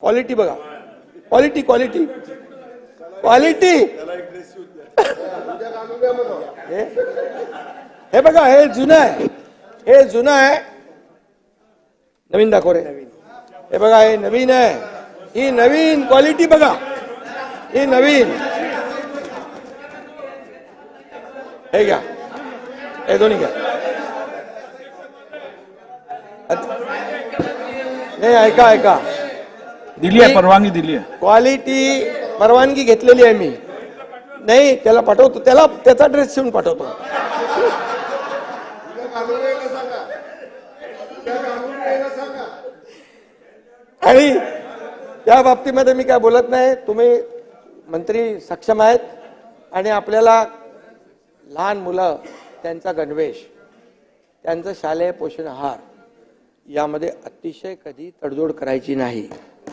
Quality बघा, quality quality quality हे बघा, हे जुनं आहे, हे जुनं आहे. नवीन दाखव रे. हे बघा, हे नवीन आहे. ही नवीन क्वालिटी बघा, ही नवीन. हे घ्या, हे दोन्ही घ्या. नाही, ऐका ऐका, दिली आहे, परवानगी दिली आहे. क्वालिटी परवानगी घेतलेली आहे मी. नाही, त्याला पाठवतो, त्याला त्याचा ड्रेस शिवून पाठवतो. आणि त्या बाबतीमध्ये मी काय बोलत नाही. तुम्ही मंत्री सक्षम आहेत आणि आपल्याला लहान मुलं, त्यांचा गणवेश, त्यांचं शालेय पोषण आहार यामध्ये अतिशय कधी तडजोड करायची नाही.